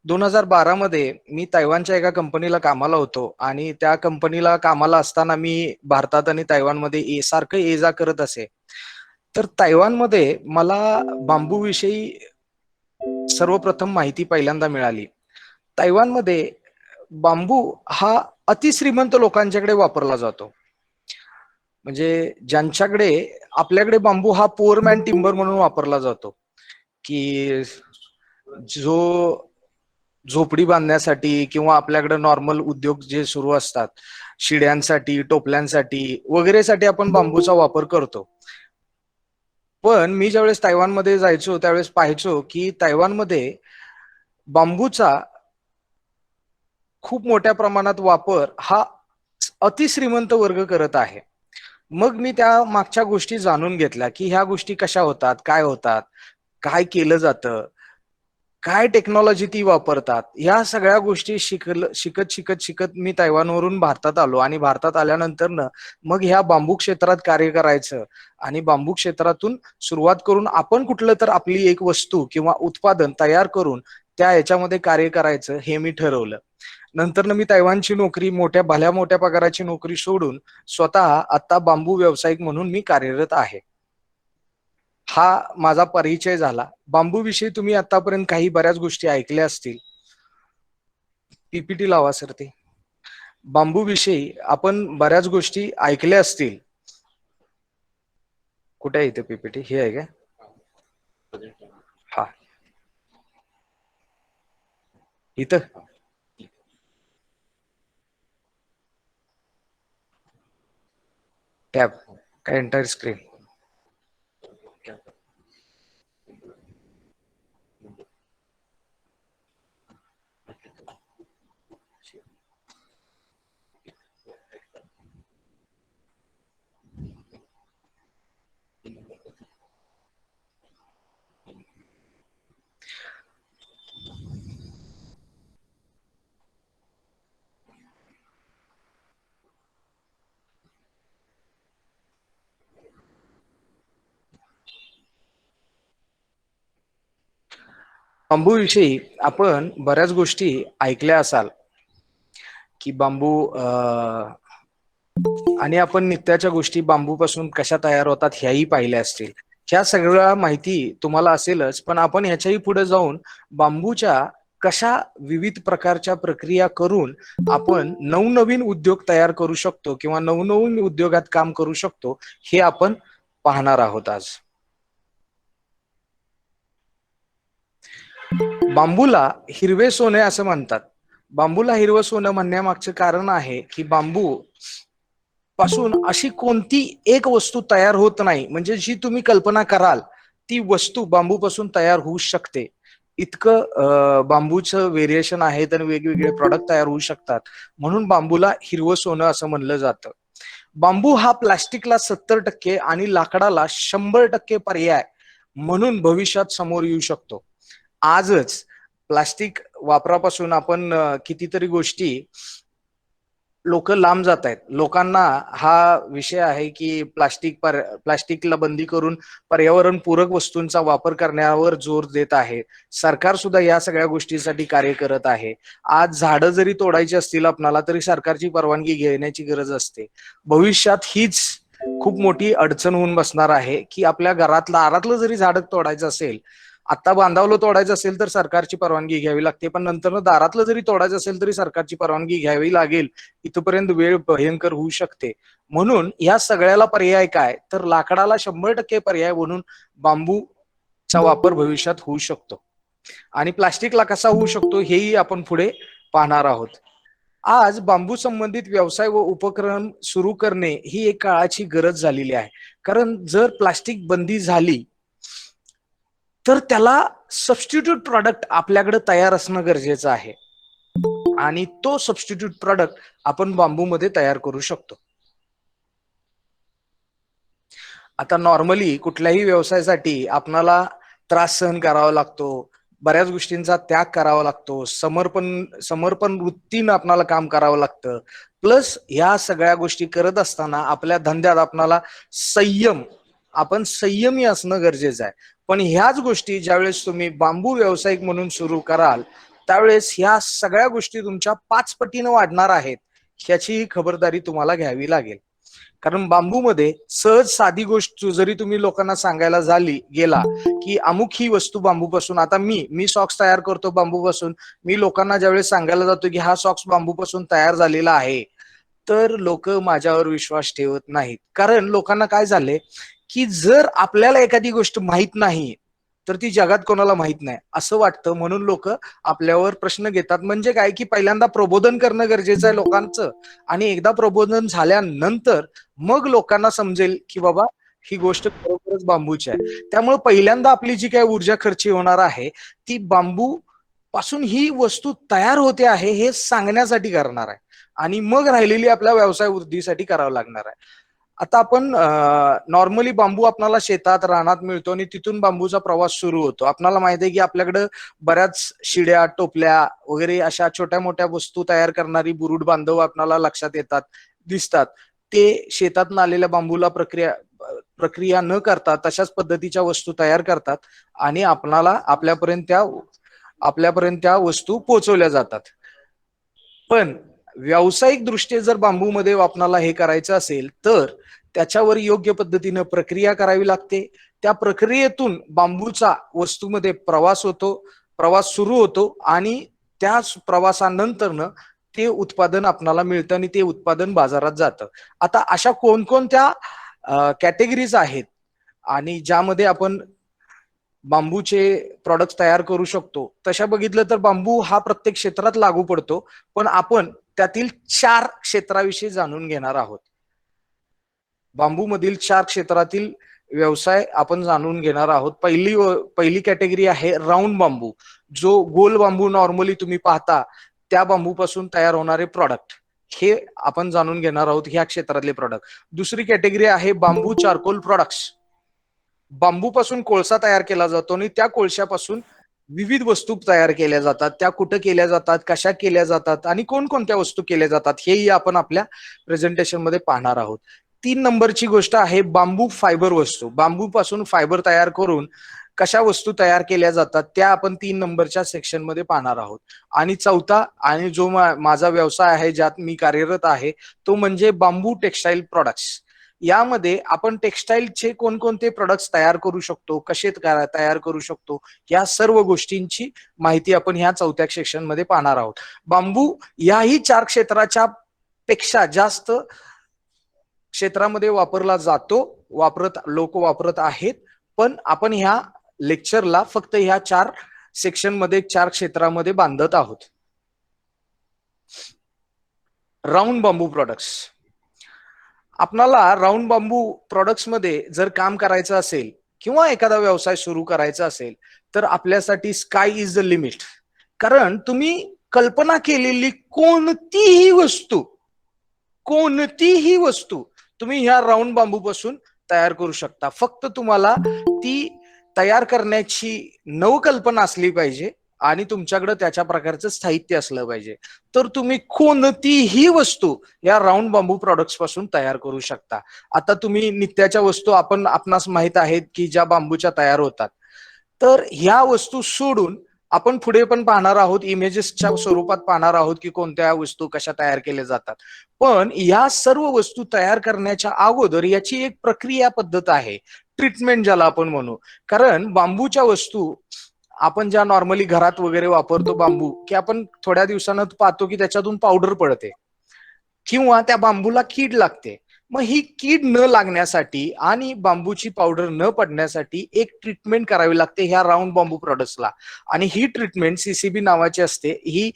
2012 मध्ये मी तैवानच्या एका कंपनीला कामाला होतो आणि त्या कंपनीला कामाला असताना मी भारतात आणि तैवानमध्ये सारखं ये जा करत असे. तर तैवानमध्ये मला बांबू विषयी सर्वप्रथम माहिती पहिल्यांदा मिळाली. तैवानमध्ये बांबू हा अतिश्रीमंत लोकांच्याकडे वापरला जातो. म्हणजे ज्यांच्याकडे आपल्याकडे बांबू हा पुअर मॅन टिंबर म्हणून वापरला जातो, की जो झोपडी बांधण्यासाठी किंवा आपल्याकडे नॉर्मल उद्योग जे सुरू असतात, शिड्यांसाठी, टोपल्यांसाठी वगैरेसाठी आपण बांबूचा वापर करतो. पण मी ज्यावेळेस तैवानमध्ये जायचो त्यावेळेस पाहायचो की तैवानमध्ये बांबूचा खूप मोठ्या प्रमाणात वापर हा अतिश्रीमंत वर्ग करत आहे. मग मी त्या मागच्या गोष्टी जाणून घेतल्या की ह्या गोष्टी कशा होतात, काय होतात, काय केलं जातं, काय टेक्नॉलॉजी ती वापरतात. ह्या सगळ्या गोष्टी शिकत शिकत शिकत मी तैवानवरून भारतात आलो आणि भारतात आल्यानंतर मग ह्या बांबू क्षेत्रात कार्य करायचं आणि बांबू क्षेत्रातून सुरुवात करून आपण कुठलं तर आपली एक वस्तू किंवा उत्पादन तयार करून त्या याच्यामध्ये कार्य करायचं हे मी ठरवलं. नंतर मी तैवानची नोकरी, भल्या मोठ्या पगाराची नोकरी सोडून स्वतः आता बांबू व्यावसायिक म्हणून मी कार्यरत आहे. हा माझा परिचय झाला. बांबू विषयी तुम्ही आतापर्यंत काही बऱ्याच गोष्टी ऐकल्या असतील. पीपीटी लावा सर ते. बांबू विषयी आपण बऱ्याच गोष्टी ऐकल्या असतील. कुठे आहे इथे पीपीटी? हे आहे का? हा, इथं टॅब काय एंटायर स्क्रीन. बांबू विषयी आपण बऱ्याच गोष्टी ऐकल्या असाल की बांबू आणि आपण नित्याच्या गोष्टी बांबूपासून कशा तयार होतात ह्याही पाहिल्या असतील. ह्या सगळ्या माहिती तुम्हाला असेलच, पण आपण ह्याच्याही पुढे जाऊन बांबूच्या कशा विविध प्रकारच्या प्रक्रिया करून आपण नवनवीन उद्योग तयार करू शकतो किंवा नवनवीन उद्योगात काम करू शकतो हे आपण पाहणार आहोत आज. बांबूला हिरवे सोने असं म्हणतात. बांबूला हिरवं सोनं म्हणण्यामागचं कारण आहे की बांबू पासून अशी कोणती एक वस्तू तयार होत नाही, म्हणजे जी तुम्ही कल्पना कराल ती वस्तू बांबूपासून तयार होऊ शकते. इतकं बांबूचं व्हेरिएशन आहे आणि वेगवेगळे प्रॉडक्ट तयार होऊ शकतात. म्हणून बांबूला हिरवं सोनं असं म्हणलं जातं. बांबू हा प्लास्टिकला 70% आणि लाकडाला 100% पर्याय म्हणून भविष्यात समोर येऊ शकतो. आजच प्लास्टिक वापरापासून आपण कितीतरी गोष्टी लोक लांब जात आहेत. लोकांना हा विषय आहे की प्लास्टिकला बंदी करून पर्यावरण पूरक वस्तूंचा वापर करण्यावर जोर देत आहे. सरकार सुद्धा या सगळ्या गोष्टींसाठी कार्य करत आहे. आज झाडं जरी तोडायची असतील आपणाला तरी सरकारची परवानगी घेण्याची गरज असते. भविष्यात हीच खूप मोठी अडचण होऊन बसणार आहे की आपल्या दारातलं जरी झाड तोडायचं असेल, आता बांधावलं तोडायचं असेल तर सरकारची परवानगी घ्यावी लागते, पण नंतर दारातलं जरी तोडायचं असेल तरी सरकारची परवानगी घ्यावी लागेल. इथपर्यंत वेळ भयंकर होऊ शकते. म्हणून या सगळ्याला पर्याय काय, तर लाकडाला 100% पर्याय म्हणून बांबूचा वापर भविष्यात होऊ शकतो. आणि प्लास्टिकला कसा होऊ शकतो हेही आपण पुढे पाहणार आहोत. आज बांबू संबंधित व्यवसाय व उपक्रम सुरू करणे ही एक काळाची गरज झालेली आहे. कारण जर प्लास्टिक बंदी झाली तर त्याला सबस्टिट्यूट प्रॉडक्ट आपल्याकडे तयार असणं गरजेचं आहे आणि तो सबस्टिट्यूट प्रॉडक्ट आपण बांबूमध्ये तयार करू शकतो. आता नॉर्मली कुठल्याही व्यवसायासाठी आपणाला त्रास सहन करावा लागतो, बऱ्याच गोष्टींचा त्याग करावा लागतो, समर्पण वृत्तीनं आपणाला काम करावं लागतं. प्लस ह्या सगळ्या गोष्टी करत असताना आपल्या धंद्यात आपणाला आपण संयमी असणं गरजेचं आहे. पण ह्याच गोष्टी ज्यावेळेस तुम्ही बांबू व्यावसायिक म्हणून सुरू कराल त्यावेळेस ह्या सगळ्या गोष्टी तुमच्या 5 पटीनं वाढणार आहेत, ह्याची खबरदारी तुम्हाला घ्यावी लागेल. कारण बांबूमध्ये सहज साधी गोष्ट जरी तुम्ही लोकांना सांगायला गेला की अमुक ही वस्तू बांबूपासून, आता मी सॉक्स तयार करतो बांबूपासून, मी लोकांना ज्यावेळेस सांगायला जातो की हा सॉक्स बांबूपासून तयार झालेला आहे, तर लोक माझ्यावर विश्वास ठेवत नाहीत. कारण लोकांना काय झालंय की जर आपल्याला एखादी गोष्ट माहित नाही तर ती जगात कोणाला माहित नाही असं वाटतं, म्हणून लोक आपल्यावर प्रश्न घेतात. म्हणजे काय की पहिल्यांदा प्रबोधन करणं गरजेचं आहे लोकांचं, आणि एकदा प्रबोधन झाल्यानंतर मग लोकांना समजेल की बाबा ही गोष्ट खरोखरच बांबूची आहे. त्यामुळे पहिल्यांदा आपली जी काही ऊर्जा खर्च होणार आहे ती बांबू पासून ही वस्तू तयार होते आहे हे सांगण्यासाठी करणार आहे, आणि मग राहिलेली आपल्या व्यवसाय वृद्धीसाठी करावं लागणार आहे. आता आपण नॉर्मली बांबू आपल्याला शेतात रानात मिळतो आणि तिथून बांबूचा प्रवास सुरू होतो. आपल्याला माहिती आहे की आपल्याकडे बऱ्याच शिड्या, टोपल्या वगैरे अशा छोट्या मोठ्या वस्तू तयार करणारी बुरुड बांधव आपल्याला लक्षात येतात, दिसतात. ते शेतातून आलेल्या बांबूला प्रक्रिया न करता तशाच पद्धतीच्या वस्तू तयार करतात आणि आपणाला आपल्यापर्यंत त्या वस्तू पोहोचवल्या जातात. पण व्यावसायिक दृष्ट्या जर बांबूमध्ये आपणाला हे करायचं असेल तर त्याच्यावर योग्य पद्धतीनं प्रक्रिया करावी लागते. त्या प्रक्रियेतून बांबूचा वस्तूमध्ये प्रवास सुरू होतो आणि त्या प्रवासानंतरनं ते उत्पादन आपणाला मिळतं आणि ते उत्पादन बाजारात जातं. आता अशा कोणकोणत्या कॅटेगरीज आहेत आणि ज्यामध्ये आपण बांबूचे प्रॉडक्ट तयार करू शकतो, तशा बघितलं तर बांबू हा प्रत्येक क्षेत्रात लागू पडतो. पण आपण त्यातील 4 क्षेत्राविषयी जाणून घेणार आहोत. बांबू मधील 4 क्षेत्रातील व्यवसाय आपण जाणून घेणार आहोत. पहिली कॅटेगरी आहे राऊंड बांबू. जो गोल बांबू नॉर्मली तुम्ही पाहता त्या बांबूपासून तयार होणारे प्रॉडक्ट, हे आपण जाणून घेणार आहोत ह्या क्षेत्रातले प्रॉडक्ट. दुसरी कॅटेगरी आहे बांबू चारकोल प्रॉडक्ट्स. बांबूपासून कोळसा तयार केला जातो आणि त्या कोळशापासून विविध वस्तू तयार केल्या जातात. त्या कुठं केल्या जातात, कशा केल्या जातात आणि कोणकोणत्या वस्तू केल्या जातात हेही आपण आपल्या प्रेझेंटेशन मध्ये पाहणार आहोत. 3 नंबरची गोष्ट आहे बांबू फायबर वस्तू. बांबूपासून फायबर तयार करून कशा वस्तू तयार केल्या जातात त्या आपण 3 नंबरच्या सेक्शन मध्ये पाहणार आहोत. आणि चौथा आणि जो माझा व्यवसाय आहे ज्यात मी कार्यरत आहे तो म्हणजे बांबू टेक्सटाईल प्रोडक्ट्स. यामध्ये आपण टेक्सटाईलचे कोणकोणते प्रोडक्ट्स तयार करू शकतो, कसे तयार करू शकतो, या सर्व गोष्टींची माहिती आपण ह्या चौथ्या सेक्शन मध्ये पाहणार आहोत. बांबू याही 4 क्षेत्राच्या पेक्षा जास्त क्षेत्रामध्ये वापरला जातो, लोक वापरत आहेत. पण आपण ह्या लेक्चरला फक्त ह्या 4 सेक्शन मध्ये 4 क्षेत्रामध्ये बांधत आहोत. राऊंड बांबू प्रोडक्ट्स. आपणाला राऊंड बांबू प्रोडक्ट्स मध्ये जर काम करायचं असेल किंवा एखादा व्यवसाय सुरू करायचा असेल तर आपल्यासाठी स्काय इज द लिमिट. कारण तुम्ही कल्पना केलेली कोणतीही वस्तू तुम्ही ह्या राऊंड बांबू पासून तयार करू शकता. फक्त तुम्हाला ती तयार करण्याची नवकल्पना असली पाहिजे आणि तुमच्याकडे त्याच्या प्रकारचं साहित्य असलं पाहिजे, तर तुम्ही कोणतीही वस्तू या राऊंड बांबू प्रोडक्ट्स पासून तयार करू शकता. आता तुम्ही नित्याच्या वस्तू आपणास माहित आहेत की ज्या बांबूच्या तयार होतात, तर ह्या वस्तू सोडून आपण पुढे पण पाहणार आहोत, इमेजेसच्या स्वरूपात पाहणार आहोत की कोणत्या वस्तू कशा तयार केल्या जातात. पण या सर्व वस्तू तयार करण्याच्या अगोदर याची एक प्रक्रिया पद्धत आहे, ट्रीटमेंट ज्याला आपण म्हणू. कारण बांबूच्या वस्तू आपण ज्या नॉर्मली घरात वगैरे वापरतो बांबू, की आपण थोड्या दिवसानं पाहतो की त्याच्यातून पावडर पडते किंवा त्या बांबूला कीड लागते. मग ही कीड न लागण्यासाठी आणि बांबूची पावडर न पडण्यासाठी एक ट्रीटमेंट करावी लागते ह्या राऊंड बांबू प्रोडक्ट्सला. आणि ही ट्रीटमेंट सीसीबी नावाची असते. ही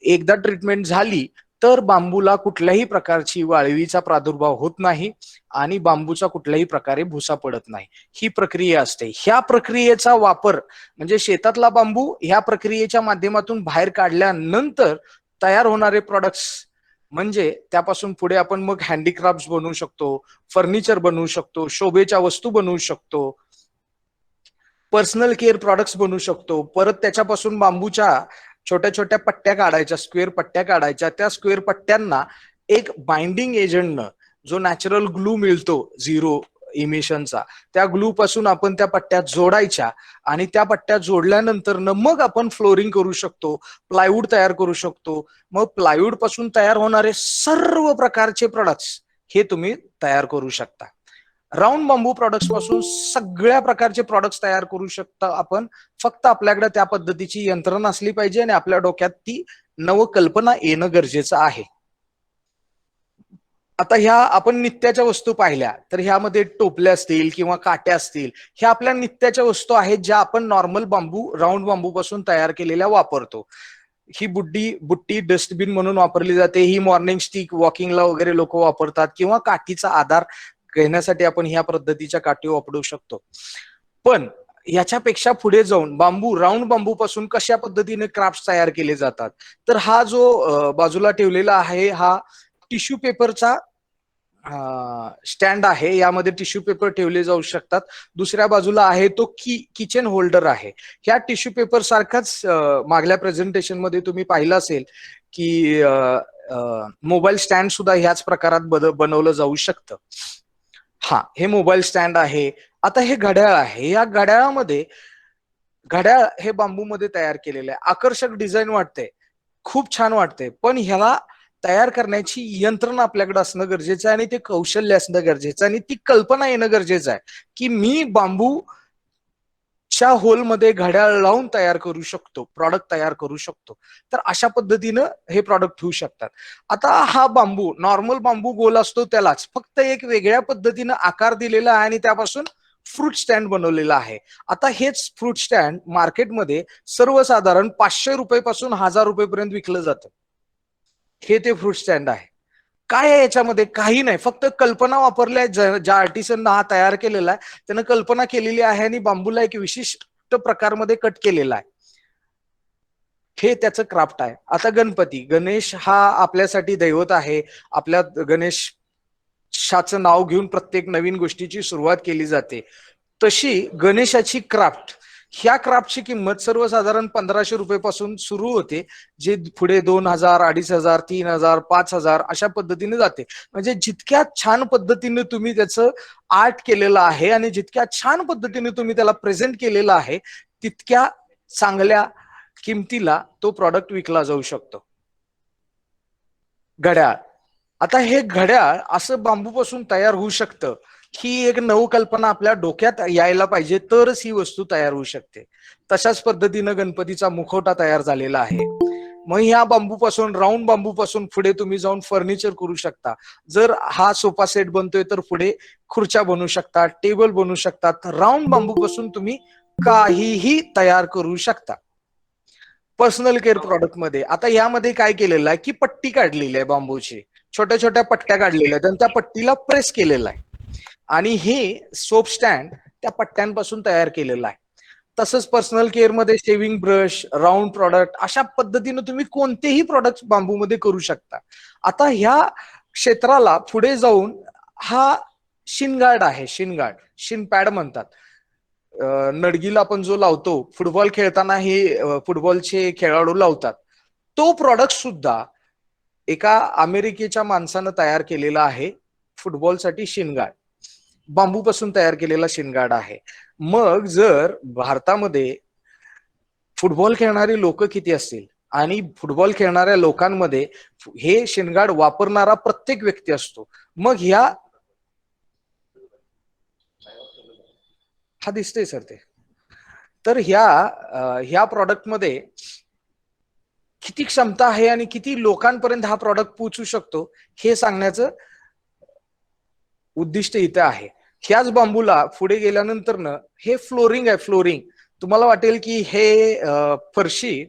एकदा ट्रीटमेंट झाली तर बांबूला कुठल्याही प्रकारची वाळवीचा प्रादुर्भाव होत नाही आणि बांबूचा कुठल्याही प्रकारे भुसा पडत नाही. ही प्रक्रिया असते. ह्या प्रक्रियेचा वापर म्हणजे शेतातला बांबू ह्या प्रक्रियेच्या माध्यमातून बाहेर काढल्यानंतर तयार होणारे प्रोडक्ट्स, म्हणजे त्यापासून पुढे आपण मग हँडीक्राफ्ट बनवू शकतो, फर्निचर बनवू शकतो, शोभेच्या वस्तू बनवू शकतो, पर्सनल केअर प्रॉडक्ट्स बनवू शकतो. परत त्याच्यापासून बांबूच्या छोट्या छोट्या पट्ट्या काढायच्या, स्क्वेअर पट्ट्या काढायच्या. त्या स्क्वेअर पट्ट्यांना एक बाइंडिंग एजंटनं, जो नॅचरल ग्लू मिळतो 0 इमिशनचा, त्या ग्लू पासून आपण त्या पट्ट्या जोडायच्या आणि त्या पट्ट्या जोडल्यानंतर मग आपण फ्लोरिंग करू शकतो, प्लायवूड तयार करू शकतो. मग प्लायवूड पासून तयार होणारे सर्व प्रकारचे प्रोडक्ट्स हे तुम्ही तयार करू शकता. राऊंड बांबू प्रोडक्ट्स पासून सगळ्या प्रकारचे प्रोडक्ट्स तयार करू शकता आपण. फक्त आपल्याकडे त्या पद्धतीची यंत्रणा असली पाहिजे आणि आपल्या डोक्यात ती नवकल्पना येणं गरजेचं आहे. आता ह्या आपण नित्याच्या वस्तू पाहिल्या तर ह्यामध्ये टोपल्या असतील किंवा काट्या असतील, ह्या आपल्या नित्याच्या वस्तू आहेत ज्या आपण नॉर्मल बांबू, राऊंड बांबू पासून तयार केलेल्या वापरतो. ही बुट्टी डस्टबिन म्हणून वापरली जाते. ही मॉर्निंग स्टिक वॉकिंगला वगैरे लोक वापरतात किंवा काठीचा आधार घेण्यासाठी आपण ह्या पद्धतीच्या काठी वापरू शकतो. पण याच्यापेक्षा पुढे जाऊन बांबू, राऊंड बांबू पासून कशा पद्धतीने क्राफ्ट तयार केले जातात, तर हा जो बाजूला ठेवलेला आहे हा टिश्यू पेपरचा स्टँड आहे. यामध्ये टिश्यू पेपर ठेवले जाऊ शकतात. दुसऱ्या बाजूला आहे तो किचन होल्डर आहे. ह्या टिश्यू पेपर सारखाच मागल्या प्रेझेंटेशन मध्ये तुम्ही पाहिलं असेल की मोबाईल स्टँड सुद्धा ह्याच प्रकारात बनवलं जाऊ शकतं. हा, हे मोबाईल स्टँड आहे. आता हे घड्याळ आहे. या घड्याळामध्ये, घड्याळ हे बांबू मध्ये तयार केलेलं आहे. आकर्षक डिझाईन वाटते, खूप छान वाटते, पण ह्याला तयार करण्याची यंत्रणा आपल्याकडे असणं गरजेचं आहे आणि ते कौशल्य असणं गरजेचं आहे आणि ती कल्पना येणं गरजेचं आहे की मी बांबूच्या होलमध्ये घड्याळ लावून तयार करू शकतो, प्रॉडक्ट तयार करू शकतो. तर अशा पद्धतीनं हे प्रॉडक्ट होऊ शकतात. आता हा बांबू, नॉर्मल बांबू गोल असतो त्यालाच फक्त एक वेगळ्या पद्धतीनं आकार दिलेला आहे आणि त्यापासून फ्रूट स्टँड बनवलेला आहे. आता हेच फ्रूट स्टँड मार्केटमध्ये सर्वसाधारण 500 रुपयापासून 1000 रुपयेपर्यंत विकलं जातं. हे ते फ्रूट स्टँड आहे. काय आहे याच्यामध्ये? काही नाही, फक्त कल्पना वापरल्या. ज्या आर्टिस्टनं हा तयार केलेला आहे त्यानं कल्पना केलेली आहे आणि बांबूला एक विशिष्ट प्रकारमध्ये कट केलेला आहे. हे त्याचं क्राफ्ट आहे. आता गणपती, गणेश हा आपल्यासाठी दैवत आहे. आपल्या गणेशाचं नाव घेऊन प्रत्येक नवीन गोष्टीची सुरुवात केली जाते. तशी गणेशाची क्राफ्ट, ह्या क्राफ्टची किंमत सर्वसाधारण 1500 रुपयापासून सुरू होते, जे पुढे 2000, 2500, 3000, 5000 अशा पद्धतीने जाते. म्हणजे जितक्या छान पद्धतीने तुम्ही त्याचं आर्ट केलेलं आहे आणि जितक्या छान पद्धतीने तुम्ही त्याला प्रेझेंट केलेलं आहे, तितक्या चांगल्या किमतीला तो प्रॉडक्ट विकला जाऊ शकतो. घड्याळ, आता हे घड्याळ असं बांबूपासून तयार होऊ शकतं, ही एक नवकल्पना आपल्या डोक्यात यायला पाहिजे, तरच ही वस्तू तयार होऊ शकते. तशाच पद्धतीनं गणपतीचा मुखवटा तयार झालेला आहे. मग ह्या बांबूपासून, राऊंड बांबूपासून पुढे तुम्ही जाऊन फर्निचर करू शकता. जर हा सोफा सेट बनतोय तर पुढे खुर्च्या बनवू शकता, टेबल बनवू शकतात. राऊंड बांबूपासून तुम्ही काहीही तयार करू शकता. पर्सनल केअर प्रॉडक्ट मध्ये आता यामध्ये काय केलेलं आहे की पट्टी काढलेली आहे बांबूची, छोट्या छोट्या पट्ट्या काढलेल्या आहेत आणि त्या पट्टीला प्रेस केलेला आहे आणि हे सोप स्टँड त्या पट्ट्यांपासून तयार केलेलं आहे. तसंच पर्सनल केअर मध्ये शेविंग ब्रश, राऊंड प्रॉडक्ट, अशा पद्धतीने तुम्ही कोणतेही प्रॉडक्ट बांबूमध्ये करू शकता. आता ह्या क्षेत्राला पुढे जाऊन हा शिनगार्ड आहे. शिनगार्ड, शिनपॅड म्हणतात. नडगीला आपण जो लावतो फुटबॉल खेळताना, हे फुटबॉलचे खेळाडू लावतात, तो प्रॉडक्ट सुद्धा एका अमेरिकेच्या माणसानं तयार केलेला आहे. फुटबॉलसाठी शिनगार्ड, बांबूपासून तयार केलेला शिनगार्ड आहे. मग जर भारतामध्ये फुटबॉल खेळणारी लोक किती असतील आणि फुटबॉल खेळणाऱ्या लोकांमध्ये हे शिनगार्ड वापरणारा प्रत्येक व्यक्ती असतो, मग हा दिसतंय सर ते. तर ह्या प्रॉडक्ट मध्ये किती क्षमता आहे आणि किती लोकांपर्यंत हा प्रॉडक्ट पोहोचू शकतो हे सांगण्याचं उद्दिष्ट इथे आहे. ह्याच बांबूला पुढे गेल्यानंतर हे फ्लोरिंग आहे. फ्लोरिंग, तुम्हाला वाटेल की हे फरशी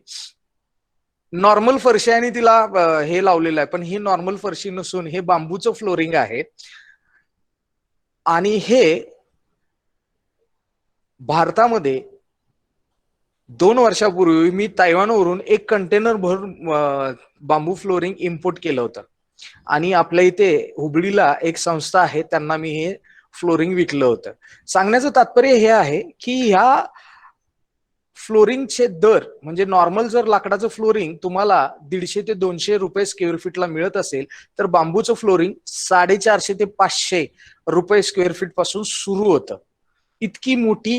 नॉर्मल फरशी आणि तिला हे लावलेलं आहे, पण ही नॉर्मल फरशी नसून हे बांबूचं फ्लोरिंग आहे. आणि हे भारतामध्ये 2 वर्षापूर्वी मी तैवानवरून एक कंटेनर भरून बांबू फ्लोरिंग इम्पोर्ट केलं होतं आणि आपल्या इथे हुबळीला एक संस्था आहे, त्यांना मी हे फ्लोरिंग विकलं होतं. सांगण्याचं तात्पर्य हे आहे की ह्या फ्लोरिंगचे दर, म्हणजे नॉर्मल जर लाकडाचं फ्लोरिंग तुम्हाला 150 ते 200 रुपये स्क्वेअर फीटला मिळत असेल, तर बांबूचं फ्लोरिंग 450 ते 500 रुपये स्क्वेअर फीट पासून सुरू होतं. इतकी मोठी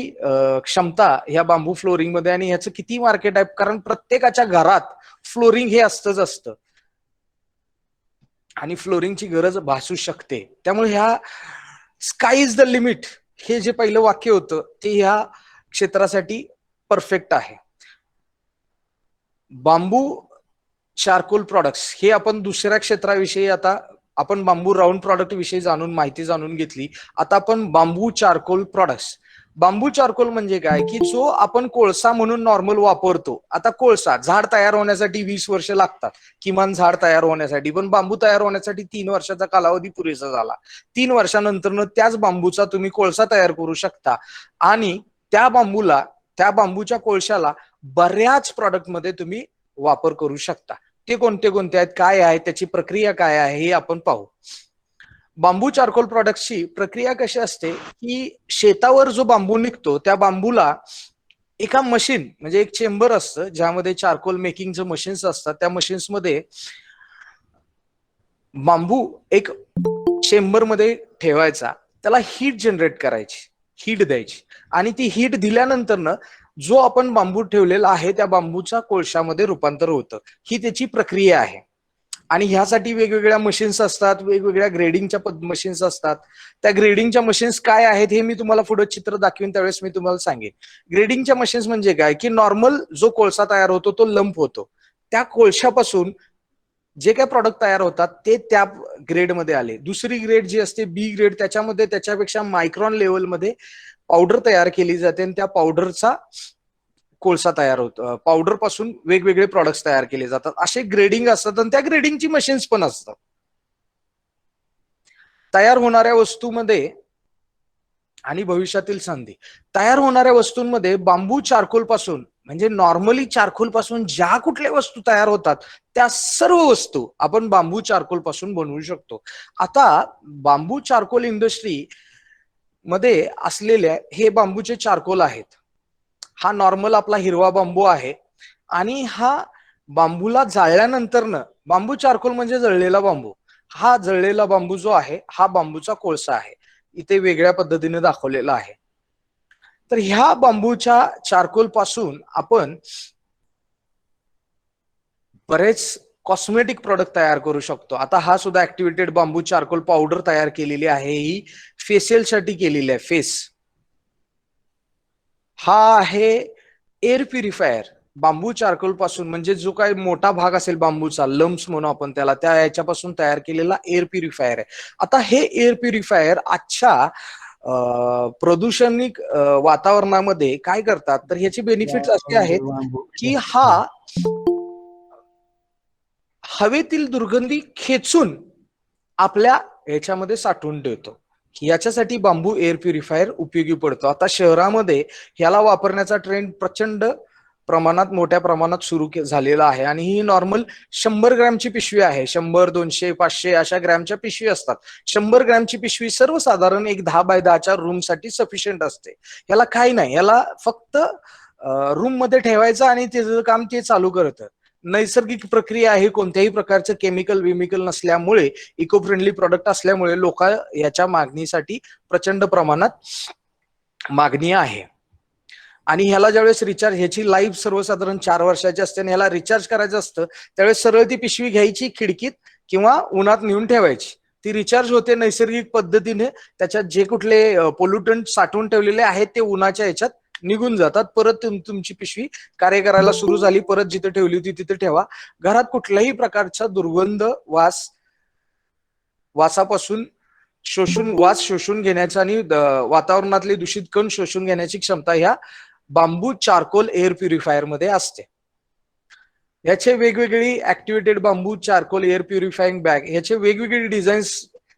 क्षमता ह्या बांबू फ्लोरिंग मध्ये, आणि ह्याचं किती मार्केट आहे, कारण प्रत्येकाच्या घरात फ्लोरिंग हे असतंच असतं आणि फ्लोरिंगची गरज भासू शकते. त्यामुळे ह्या स्काय इज द लिमिट हे जे पहिलं वाक्य होतं ते ह्या क्षेत्रासाठी परफेक्ट आहे. बांबू चारकोल प्रोडक्ट्स हे आपण दुसऱ्या क्षेत्राविषयी, आता आपण बांबू राऊंड प्रॉडक्ट विषयी माहिती जाणून घेतली. आता आपण बांबू चारकोल प्रोडक्ट्स. बांबू चारकोल म्हणजे काय, की जो आपण कोळसा म्हणून नॉर्मल वापरतो. आता कोळसा झाड तयार होण्यासाठी 20 वर्ष लागतात किमान झाड तयार होण्यासाठी, पण बांबू तयार होण्यासाठी 3 वर्षाचा कालावधी पुरेसा झाला. 3 वर्षानंतर त्याच बांबूचा तुम्ही कोळसा तयार करू शकता आणि त्या बांबूच्या कोळशाला बऱ्याच प्रॉडक्ट मध्ये तुम्ही वापर करू शकता. ते कोणते कोणते आहेत, काय आहे, त्याची प्रक्रिया काय आहे हे आपण पाहू. बांबू चारकोल प्रोडक्टची प्रक्रिया कशी असते, की शेतावर जो बांबू निघतो त्या बांबूला एका मशीन म्हणजे एक चेंबर असतं ज्यामध्ये चारकोल मेकिंगचं मशीन्स असतात. त्या मशीन्स मध्ये बांबू एक चेंबर मध्ये ठेवायचा, त्याला हीट जनरेट करायची, हीट द्यायची, आणि ती हीट दिल्यानंतर जो आपण बांबू ठेवलेला आहे त्या बांबूच्या कोळशामध्ये रूपांतर होतं. ही त्याची प्रक्रिया आहे. आणि ह्यासाठी वेगवेगळ्या मशीन्स असतात, वेगवेगळ्या ग्रेडिंगच्या मशीन्स असतात. त्या ग्रेडिंगच्या मशीन्स काय आहेत हे मी तुम्हाला पुढे चित्र दाखवीन त्यावेळेस मी तुम्हाला सांगेन. ग्रेडिंगच्या मशीन्स म्हणजे काय, की नॉर्मल जो कोळसा तयार होतो तो लंप होतो. त्या कोळशापासून जे काही प्रॉडक्ट तयार होतात ते त्या ग्रेडमध्ये आले. दुसरी ग्रेड जी असते बी ग्रेड, त्याच्यामध्ये त्याच्यापेक्षा मायक्रॉन लेवलमध्ये पावडर तयार केली जाते आणि त्या पावडरचा कोळसा तयार होतो. पावडर पासून वेगवेगळे प्रॉडक्ट्स तयार केले जातात. असे ग्रेडिंग असतात आणि त्या ग्रेडिंगची मशीन्स पण असतात. तयार होणाऱ्या वस्तूमध्ये आणि भविष्यातील संधी. तयार होणाऱ्या वस्तूंमध्ये बांबू चारकोल पासून म्हणजे नॉर्मली चारकोल पासून ज्या कुठल्या वस्तू तयार होतात त्या सर्व वस्तू आपण बांबू चारकोल पासून बनवू शकतो. आता बांबू चारकोल इंडस्ट्री मध्ये असलेल्या हे बांबूचे चारकोल आहेत. हा नॉर्मल आपला हिरवा बांबू आहे आणि हा बांबूला जाळल्यानंतर बांबू चारकोल म्हणजे जळलेला बांबू. हा जळलेला बांबू जो आहे हा बांबूचा कोळसा आहे. इथे वेगळ्या पद्धतीने दाखवलेला आहे. तर ह्या बांबूच्या चारकोल पासून आपण बरेच कॉस्मेटिक प्रोडक्ट तयार करू शकतो. आता हा सुद्धा ऍक्टिव्हेटेड बांबू चारकोल पावडर तयार केलेली आहे. ही फेशियल साठी केलेली आहे. फेस हा आहे एअर प्युरिफायर. बांबू चारकोल पासून म्हणजे जो काही मोठा भाग असेल बांबूचा, लम्स म्हणू आपण त्याला, त्या याच्यापासून तयार केलेला एअर प्युरिफायर आहे. आता हे एअर प्युरिफायर आजच्या प्रदूषणिक वातावरणामध्ये काय करतात, तर ह्याचे बेनिफिट्स असे आहेत की हा हवेतील दुर्गंधी खेचून आपल्या ह्याच्यामध्ये साठवून ठेवतो. याच्यासाठी बांबू एअर प्युरिफायर उपयोगी पडतो. आता शहरामध्ये ह्याला वापरण्याचा ट्रेंड प्रचंड प्रमाणात मोठ्या प्रमाणात सुरू झालेला आहे आणि ही नॉर्मल 100 ग्रॅमची पिशवी आहे. 100, 200, 500 अशा ग्रॅमच्या पिशवी असतात. 100 ग्रॅमची पिशवी सर्वसाधारण एक 10 बाय 10च्या रूम साठी सफिशियंट असते. याला काही नाही, याला फक्त रूम मध्ये ठेवायचं आणि त्याचं काम ते चालू करतं. नैसर्गिक प्रक्रिया आहे, कोणत्याही प्रकारचं केमिकल नसल्यामुळे, इको फ्रेंडली प्रोडक्ट असल्यामुळे लोक याच्या मागणीसाठी प्रचंड प्रमाणात मागणी आहे. आणि ह्याला ज्यावेळेस रिचार्ज, ह्याची लाईफ सर्वसाधारण 4 वर्षाची असते आणि ह्याला रिचार्ज करायचं असतं त्यावेळेस सरळ ती पिशवी घ्यायची, खिडकीत किंवा उन्हात नेऊन ठेवायची. ती रिचार्ज होते नैसर्गिक पद्धतीने. त्याच्यात जे कुठले पोल्युटंट साठवून ठेवलेले आहेत ते उन्हाच्या ह्याच्यात निघून जातात. परत तुमची पिशवी कार्य करायला सुरू झाली, परत जिथे ठेवली होती तिथे ठेवा. घरात कुठल्याही प्रकारचा दुर्गंध वासापासून वास शोषून घेण्याचा आणि वातावरणातले दूषित कण शोषून घेण्याची क्षमता ह्या बांबू चारकोल एअर प्युरिफायर मध्ये असते. याचे वेगवेगळी ऍक्टिव्हेटेड बांबू चारकोल एअर प्युरिफाईंग बॅग, याचे वेगवेगळे डिझाईन्स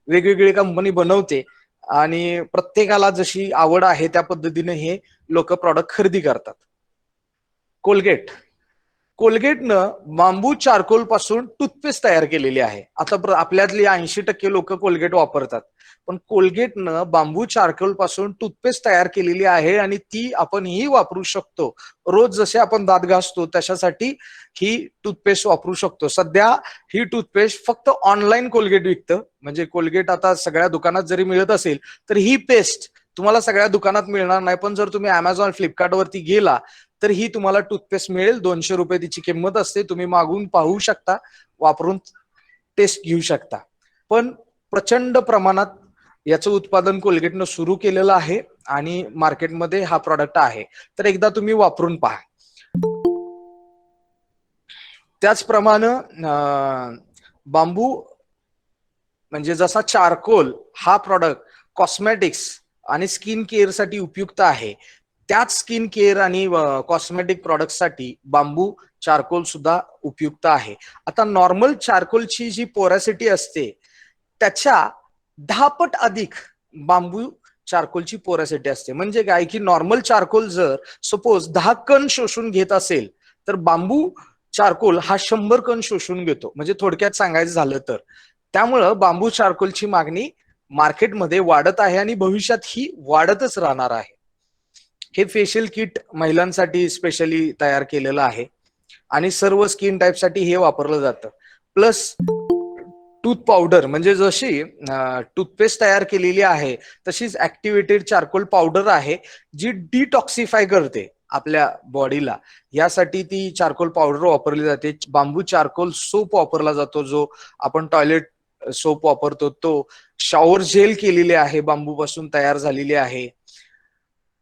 वेगवेगळी कंपनी बनवते आणि प्रत्येकाला जशी आवड आहे त्या पद्धतीने हे लोक प्रॉडक्ट खरेदी करतात. कोलगेट कोलगेटनं बांबू चारकोल पासून टूथपेस्ट तयार केलेली आहे. आता आपल्यातली 80% लोक कोलगेट वापरतात, पण कोलगेटनं बांबू चारकोल पासून टूथपेस्ट तयार केलेली आहे आणि ती आपण ही वापरू शकतो. रोज जसे आपण दात घासतो तशासाठी ही टूथपेस्ट वापरू शकतो. सध्या ही टूथपेस्ट फक्त ऑनलाईन कोलगेट विकतं, म्हणजे कोलगेट आता सगळ्या दुकानात जरी मिळत असेल तर ही पेस्ट तुम्हाला सगळ्या दुकानात मिळणार नाही, पण जर तुम्ही अमेझॉन फ्लिपकार्ट वरती गेला तर ही तुम्हाला टूथपेस्ट मिळेल. 200 रुपये तिची किंमत असते. तुम्ही मागून पाहू शकता, वापरून टेस्ट घेऊ शकता. पण प्रचंड प्रमाणात याचं उत्पादन कोलगेटनं सुरू केलेलं आहे आणि मार्केटमध्ये हा प्रॉडक्ट आहे, तर एकदा तुम्ही वापरून पहा. त्याचप्रमाणे बांबू म्हणजे जसा चारकोल हा प्रॉडक्ट कॉस्मेटिक्स आणि स्किन केअर साठी उपयुक्त आहे, त्याच स्किन केअर आणि कॉस्मेटिक प्रोडक्ट साठी बांबू चारकोल सुद्धा उपयुक्त आहे. आता नॉर्मल चारकोलची जी पोरॅसिटी असते त्याच्या 10 पट अधिक बांबू चारकोलची पोरॅसिटी असते. म्हणजे काय की नॉर्मल चारकोल जर सपोज 10 कण शोषून घेत असेल तर बांबू चारकोल हा 100 कण शोषून घेतो. म्हणजे थोडक्यात सांगायचं झालं तर त्यामुळं बांबू चारकोलची मागणी मार्केटमध्ये वाढत आहे आणि भविष्यात ही वाढतच राहणार आहे. हे फेशियल किट महिलांसाठी स्पेशली तयार केलेलं आहे आणि सर्व स्किन टाईपसाठी हे वापरलं जातं. प्लस टूथ पावडर म्हणजे जशी टूथपेस्ट तयार केलेली आहे तशीच ऍक्टिव्हेटेड चारकोल पावडर आहे जी डिटॉक्सिफाय करते आपल्या बॉडीला. यासाठी ती चारकोल पावडर वापरली जाते. बांबू चारकोल सोप वापरला जातो, जो आपण टॉयलेट सोप वापरतो तो. शॉवर जेल केलेली आहे, बांबू पासून तयार झालेली आहे.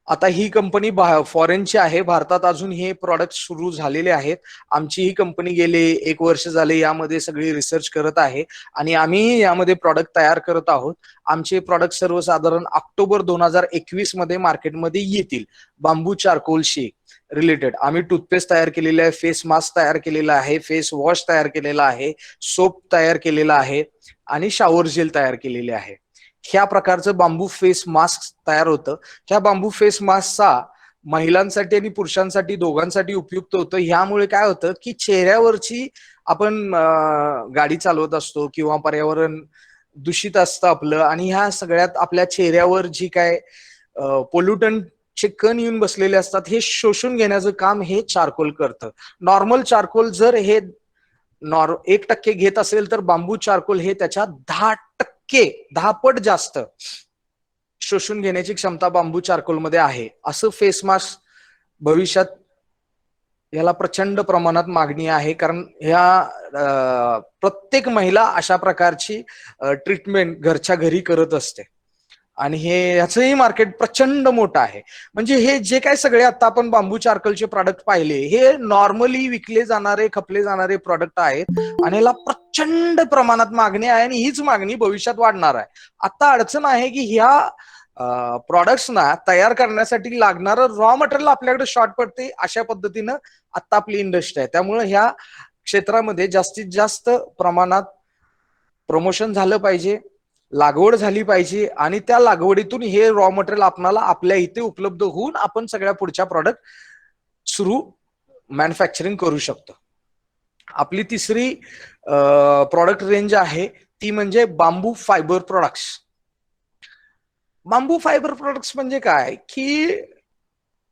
आता ही कंपनी फॉरेनची आहे, भारतात अजून हे प्रॉडक्ट सुरू झालेले आहेत. आमची ही कंपनी गेले 1 वर्ष झाले यामध्ये सगळी रिसर्च करत आहे आणि आम्ही यामध्ये प्रॉडक्ट तयार करत आहोत. आमचे प्रॉडक्ट सर्वसाधारण ऑक्टोबर 2021 मध्ये मार्केटमध्ये येतील. बांबू चारकोलशी रिलेटेड आम्ही टूथपेस्ट तयार केलेला आहे, फेस मास्क तयार केलेला आहे, फेस वॉश तयार केलेला आहे, सोप तयार केलेला आहे आणि शॉवर जेल तयार केलेले आहे. ह्या प्रकारचं बांबू फेस मास्क तयार होतं. ह्या बांबू फेस मास्कचा महिलांसाठी आणि पुरुषांसाठी दोघांसाठी उपयुक्त होतं. ह्यामुळे काय होतं की चेहऱ्यावरची आपण गाडी चालवत असतो किंवा पर्यावरण दूषित असतं आपलं आणि ह्या सगळ्यात आपल्या चेहऱ्यावर जी काय पोल्युटंटचे कण येऊन बसलेले असतात हे शोषून घेण्याचं काम हे चारकोल करतं. नॉर्मल चारकोल जर हे 1% घेत असेल तर बांबू चारकोल हे त्याच्या 10 पट जास्त शोषून घेण्याची क्षमता बांबू चारकोल मध्ये आहे. असं फेस मास्क भविष्यात याला प्रचंड प्रमाणात मागणी आहे, कारण ह्या प्रत्येक महिला अशा प्रकारची ट्रीटमेंट घरच्या घरी करत असते आणि हे याचंही मार्केट प्रचंड मोठं आहे. म्हणजे हे जे काय सगळे आता आपण बांबू चारकोलचे प्रॉडक्ट पाहिले हे नॉर्मली विकले जाणारे खपले जाणारे प्रॉडक्ट आहेत आणि याला प्रचंड प्रमाणात मागणी आहे आणि हीच मागणी भविष्यात वाढणार आहे. आता अडचण आहे की ह्या प्रॉडक्ट्सना तयार करण्यासाठी लागणारं रॉ मटेरियल आपल्याकडे शॉर्ट पडते. अशा पद्धतीनं आता आपली इंडस्ट्री आहे. त्यामुळे ह्या क्षेत्रामध्ये जास्तीत जास्त प्रमाणात प्रमोशन झालं पाहिजे, लागवड झाली पाहिजे आणि त्या लागवडीतून हे रॉ मटेरियल आपल्याला आपल्या इथे उपलब्ध होऊन आपण सगळ्या पुढच्या प्रॉडक्ट सुरू मॅन्युफॅक्चरिंग करू शकतो. आपली तिसरी प्रॉडक्ट रेंज आहे ती म्हणजे बांबू फायबर प्रोडक्ट्स. बांबू फायबर प्रोडक्ट्स म्हणजे काय की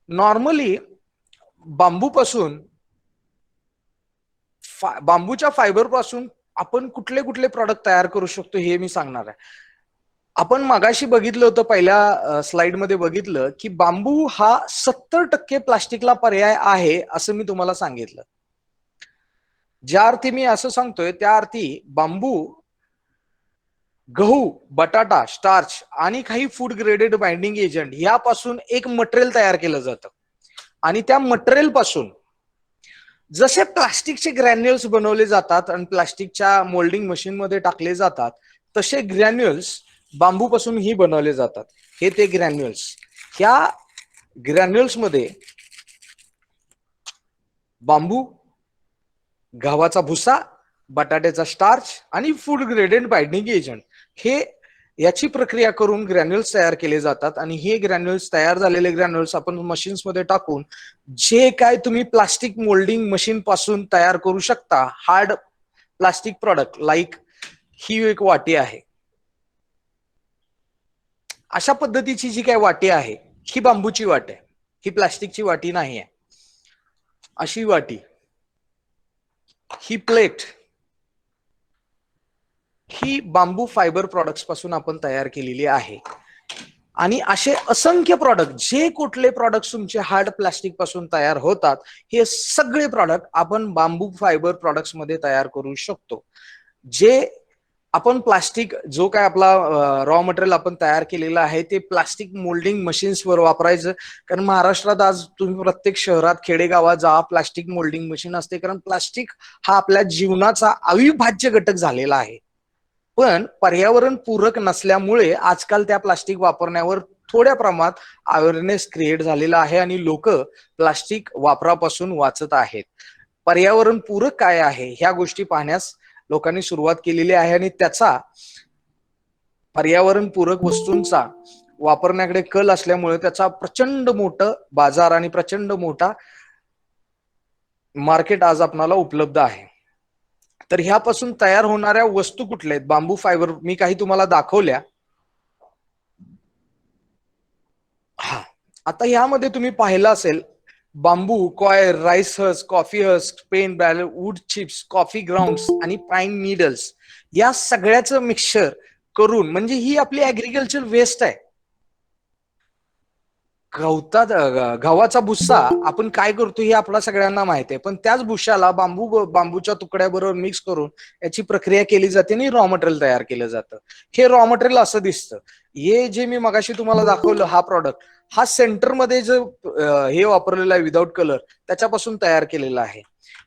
नॉर्मली बांबूपासून बांबूच्या फायबर पासून आपण कुठले कुठले प्रॉडक्ट तयार करू शकतो हे मी सांगणार आहे. आपण मगाशी बघितलं होतं, पहिल्या स्लाइड मध्ये बघितलं की बांबू हा 70% प्लास्टिकला पर्याय आहे असं मी तुम्हाला सांगितलं. ज्या अर्थी मी असं सांगतोय त्या अर्थी बांबू गहू, बटाटा, स्टार्च आणि काही फूड ग्रेडेड बाइंडिंग एजंट यापासून एक मटेरियल तयार केलं जातं आणि त्या मटेरियल पासून जसे प्लास्टिकचे ग्रॅन्युल्स बनवले जातात आणि प्लास्टिकच्या मोल्डिंग मशीन मध्ये टाकले जातात तसे ग्रॅन्युल्स बांबूपासून ही बनवले जातात. हे ते ग्रॅन्युल्स. ह्या ग्रॅन्युल्स मध्ये बांबू, गव्हाचा भुसा, बटाट्याचा स्टार्च आणि फूड ग्रेडेड बाइंडिंग एजंट हे याची प्रक्रिया करून ग्रॅन्युल्स तयार केले जातात आणि हे ग्रॅन्युल्स तयार झालेले ग्रॅन्युल्स आपण मशीन्स मध्ये टाकून जे काय तुम्ही प्लास्टिक मोल्डिंग मशीन पासून तयार करू शकता hard plastic product like he एक वाटी आहे. अशा पद्धतीची जी काय वाटी आहे ही बांबूची वाटी आहे, ही प्लास्टिकची वाटी नाही आहे. अशी वाटी, ही प्लेट, ही बांबू फायबर प्रॉडक्ट्स पासून आपण तयार केलेली आहे. आणि असे असंख्य प्रॉडक्ट, जे कुठले प्रॉडक्ट तुमचे हार्ड प्लास्टिक पासून तयार होतात, हे सगळे प्रॉडक्ट आपण बांबू फायबर प्रॉडक्ट्स मध्ये तयार करू शकतो. जे आपण प्लास्टिक जो काय आपला रॉ मटेरियल आपण तयार केलेलं आहे ते प्लास्टिक मोल्डिंग मशीन्सवर वापरायचं. कारण महाराष्ट्रात आज तुम्ही प्रत्येक शहरात खेडेगावात जा, प्लास्टिक मोल्डिंग मशीन असते. कारण प्लास्टिक हा आपल्या जीवनाचा अविभाज्य घटक झालेला आहे. पण पर्यावरण पूरक नसल्यामुळे आजकाल त्या प्लास्टिक वापरण्यावर थोड्या प्रमाणात अवेअरनेस क्रिएट झालेला आहे आणि लोक प्लास्टिक वापरापासून वाचत आहेत. पर्यावरण पूरक काय आहे ह्या गोष्टी पाहण्यास लोकांनी सुरुवात केलेली आहे आणि त्याचा पर्यावरण पूरक वस्तूंचा वापरण्याकडे कल असल्यामुळे त्याचा प्रचंड मोठं बाजार आणि प्रचंड मोठा मार्केट आज आपल्याला उपलब्ध आहे. तर ह्यापासून तयार होणाऱ्या वस्तू कुठल्या आहेत? बांबू फायबर मी काही तुम्हाला दाखवल्या. हा, आता यामध्ये तुम्ही पाहिलं असेल बांबू, coir, rice husk, coffee husk, pen barrel, wood chips, coffee grounds आणि पाईन नीडल्स या सगळ्याचं मिक्सचर करून, म्हणजे ही आपली ऍग्रिकल्चर वेस्ट आहे. गव्हाचा भुस्सा आपण काय करतो हे आपल्या सगळ्यांना माहिती आहे. पण त्याच भुशाला बांबूच्या तुकड्याबरोबर मिक्स करून याची प्रक्रिया केली जाते आणि रॉ मटेरियल तयार केलं जातं. हे रॉ मटेरियल असं दिसतं. हे जे मी मगाशी तुम्हाला दाखवलं हा प्रॉडक्ट, हा सेंटरमध्ये जो हे वापरलेला आहे विदाउट कलर, त्याच्यापासून तयार केलेला आहे.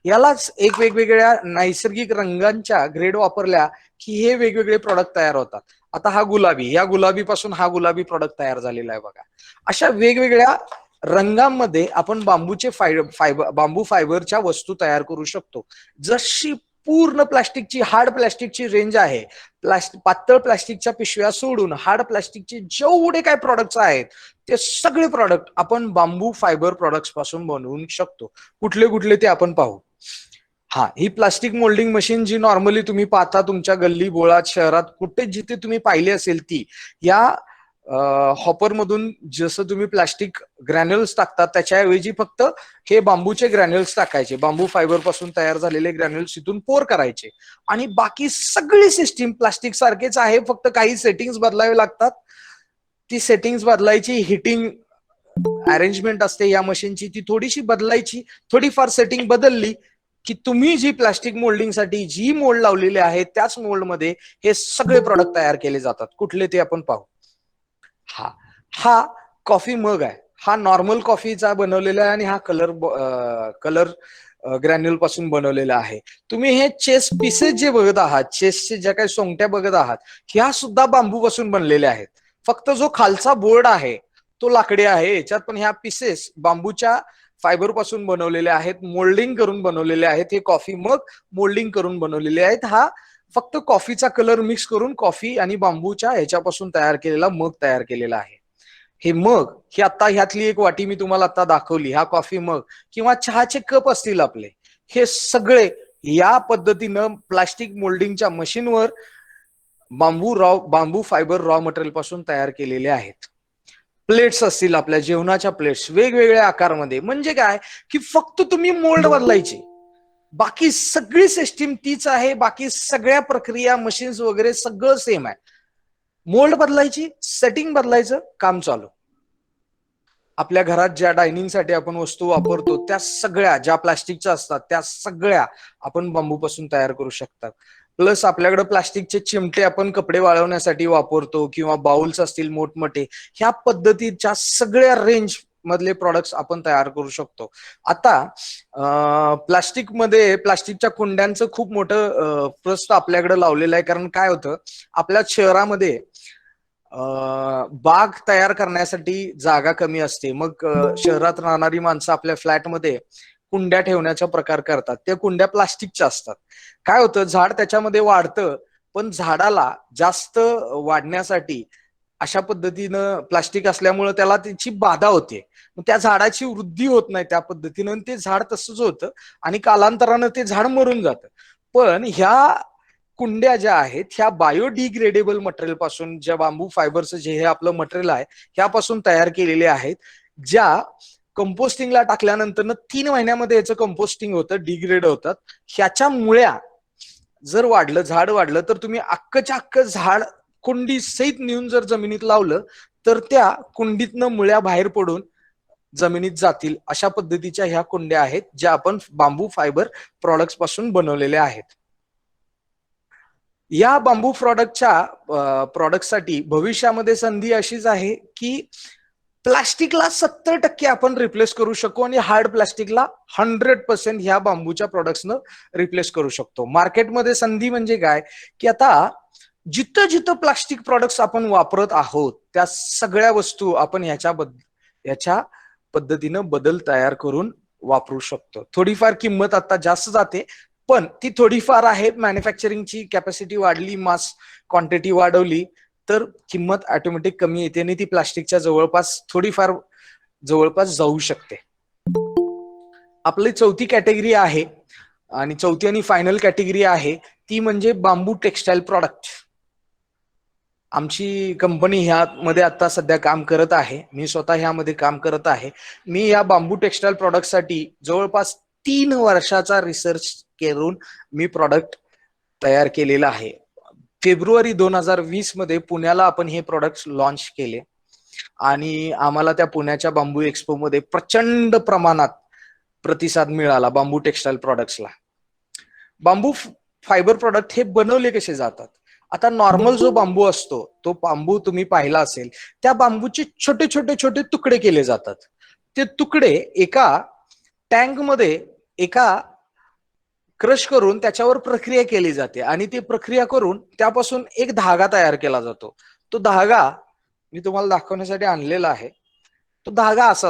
यालाच एक वेगवेगळ्या नैसर्गिक रंगांच्या ग्रेड वापरल्या की हे वेगवेगळे प्रॉडक्ट तयार होतात. आता हा गुलाबी, या गुलाबी पासून हा गुलाबी प्रॉडक्ट तयार झालेला आहे बघा. अशा वेगवेगळ्या रंगांमध्ये आपण बांबू फायबरच्या वस्तू तयार करू शकतो. जशी पूर्ण प्लास्टिकची, हार्ड प्लास्टिकची रेंज आहे, पातळ प्लास्टिकच्या पिशव्या सोडून हार्ड प्लास्टिकचे जेवढे काय प्रॉडक्ट्स आहेत ते सगळे प्रॉडक्ट आपण बांबू फायबर प्रॉडक्ट्स पासून बनवू शकतो. कुठले कुठले ते आपण पाहू. हा, ही प्लास्टिक मोल्डिंग मशीन जी नॉर्मली तुम्ही पाहता तुमच्या गल्ली बोळात, शहरात कुठे जिथे तुम्ही पाहिली असेल ती, या हॉपर मधून जसं तुम्ही प्लास्टिक ग्रॅन्युल्स टाकतात त्याच्याऐवजी फक्त हे बांबूचे ग्रॅन्युल्स टाकायचे, बांबू फायबर पासून तयार झालेले ग्रॅन्युल्स इथून पोर करायचे आणि बाकी सगळी सिस्टीम प्लास्टिक सारखेच आहे, फक्त काही सेटिंग्स बदलावे लागतात. ती सेटिंग्स बदलायची, हिटिंग अरेंजमेंट असते या मशीनची ती थोडीशी बदलायची, थोडीफार सेटिंग बदलली की तुम्ही जी प्लास्टिक मोल्डिंग साठी जी मोल्ड लावलेली आहे त्याच मोल्ड मध्ये हे सगळे प्रोडक्ट तयार केले जातात. कुठले ते आपण पाहू. हा, हा कॉफी मग आहे. हा नॉर्मल कॉफीचा बनवलेला आहे आणि हा कलर ग्रॅन्युल पासून बनवलेला आहे. तुम्ही हे चेस पीसेस जे बघत आहात, चेसचे ज्या काही सोंगट्या बघत आहात, ह्या सुद्धा बांबू पासून बनलेल्या आहेत. फक्त जो खालचा बोर्ड आहे तो लाकडी आहे, याच्यात पण ह्या पीसेस बांबूच्या फायबर पासून बनवलेले आहेत, मोल्डिंग करून बनवलेले आहेत. हे कॉफी मग मोल्डिंग करून बनवलेले आहेत. हा फक्त कॉफीचा कलर मिक्स करून कॉफी आणि बांबूच्या ह्याच्यापासून तयार केलेला मग तयार केलेला आहे. हे मग, ही आता ह्यातली एक वाटी मी तुम्हाला आता दाखवली, हा कॉफी मग किंवा चहाचे कप असतील आपले, हे सगळे या पद्धतीनं प्लास्टिक मोल्डिंगच्या मशीनवर बांबू फायबर रॉ मटेरियल पासून तयार केलेले आहेत. प्लेट्स असतील आपल्या जेवणाच्या प्लेट्स वेगवेगळ्या आकारमध्ये, म्हणजे काय की फक्त तुम्ही मोल्ड बदलायची, बाकी सगळी सिस्टीम तीच आहे, बाकी सगळ्या प्रक्रिया मशीन्स वगैरे सगळं सेम आहे. मोल्ड बदलायची, सेटिंग बदलायचं, काम चालू. आपल्या घरात ज्या डायनिंगसाठी आपण वस्तू वापरतो त्या सगळ्या ज्या प्लास्टिकच्या असतात त्या सगळ्या आपण बांबूपासून तयार करू शकतात. प्लस आपल्याकडे प्लास्टिकचे चिमटे आपण कपडे वाळवण्यासाठी वापरतो किंवा बाउल्स असतील मोठमोठे, ह्या पद्धतीच्या सगळ्या रेंज मधले प्रॉडक्ट्स आपण तयार करू शकतो. आता प्लास्टिकच्या कुंड्यांचं खूप मोठं प्रस्त आपल्याकडे लावलेलं आहे. कारण काय होतं, आपल्या शहरामध्ये बाग तयार करण्यासाठी जागा कमी असते. मग शहरात राहणारी माणसं आपल्या फ्लॅटमध्ये कुंड्या ठेवण्याचा प्रकार करतात. त्या कुंड्या प्लास्टिकच्या असतात. काय होतं, झाड त्याच्यामध्ये वाढतं पण झाडाला जास्त वाढण्यासाठी अशा पद्धतीनं प्लास्टिक असल्यामुळे त्याला त्याची बाधा होते, त्या झाडाची वृद्धी होत नाही त्या पद्धतीनं, ते झाड तसंच होतं आणि कालांतरानं ते झाड मरून जातं. पण ह्या कुंड्या ज्या आहेत ह्या बायोडिग्रेडेबल मटेरियल पासून, ज्या बांबू फायबरचं जे हे आपलं मटेरियल आहे ह्यापासून तयार केलेले आहेत, ज्या कंपोस्टिंगला टाकल्यानंतर 3 महिन्यामध्ये याचं कंपोस्टिंग होतं, डिग्रेड होतात. ह्याच्या मुळ्या जर वाढलं, झाड वाढलं, तर तुम्ही अख्खच्या अख्खं झाड कुंडी सहित नेऊन जर जमिनीत लावलं तर त्या कुंडीतनं मुळ्या बाहेर पडून जमिनीत जातील. अशा पद्धतीच्या ह्या कुंड्या आहेत ज्या आपण बांबू फायबर प्रॉडक्ट्स पासून बनवलेल्या आहेत. या बांबू प्रॉडक्टसाठी भविष्यामध्ये संधी अशीच आहे की प्लास्टिकला 70% आपण रिप्लेस करू शकू आणि हार्ड प्लास्टिकला 100% ह्या बांबूच्या प्रोडक्ट्सनं रिप्लेस करू शकतो. मार्केटमध्ये संधी म्हणजे काय की आता जिथं जिथं प्लास्टिक प्रोडक्ट्स आपण वापरत आहोत त्या सगळ्या वस्तू आपण याच्या पद्धतीनं बदल तयार करून वापरू शकतो. थोडीफार किंमत आता जास्त जाते, पण ती थोडीफार आहे. मॅन्युफॅक्चरिंगची कॅपॅसिटी वाढली, मास क्वांटिटी वाढवली तर किंमत ऑटोमॅटिक कमी येते आणि ती प्लास्टिकच्या थोडीफार जवळपास जाऊ शकते. आपली चौथी कॅटेगरी आहे आणि चौथी आणि फायनल कॅटेगरी आहे ती म्हणजे बांबू टेक्सटाईल प्रॉडक्ट. आमची कंपनी ह्यामध्ये आता सध्या काम करत आहे, मी स्वतः ह्यामध्ये काम करत आहे. मी या बांबू टेक्सटाईल प्रॉडक्टसाठी जवळपास 3 वर्षाचा रिसर्च करून मी प्रॉडक्ट तयार केलेला आहे. फेब्रुवारी 2020 मध्ये पुण्याला आपण हे प्रोडक्ट लॉन्च केले आणि आम्हाला त्या पुण्याच्या बांबू एक्सपो मध्ये प्रचंड प्रमाणात प्रतिसाद मिळाला बांबू टेक्सटाईल प्रोडक्ट्सला. बांबू फायबर प्रोडक्ट हे बनवले कसे जातात? आता नॉर्मल जो बांबू असतो तो बांबू तुम्ही पाहिला असेल, त्या बांबूचे छोटे छोटे छोटे तुकडे केले जातात. ते तुकडे एका टँक मध्ये क्रश करून त्याच्यावर प्रक्रिया केली जाते आणि ती प्रक्रिया करून त्यापासून एक धागा तयार केला जातो. तो धागा मी तुम्हाला दाखवण्यासाठी आणलेला आहे. तो धागा असा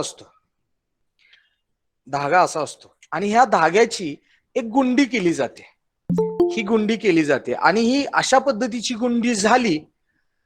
असतो आणि ह्या धाग्याची एक गुंडी केली जाते. ही गुंडी केली जाते आणि ही अशा पद्धतीची गुंडी झाली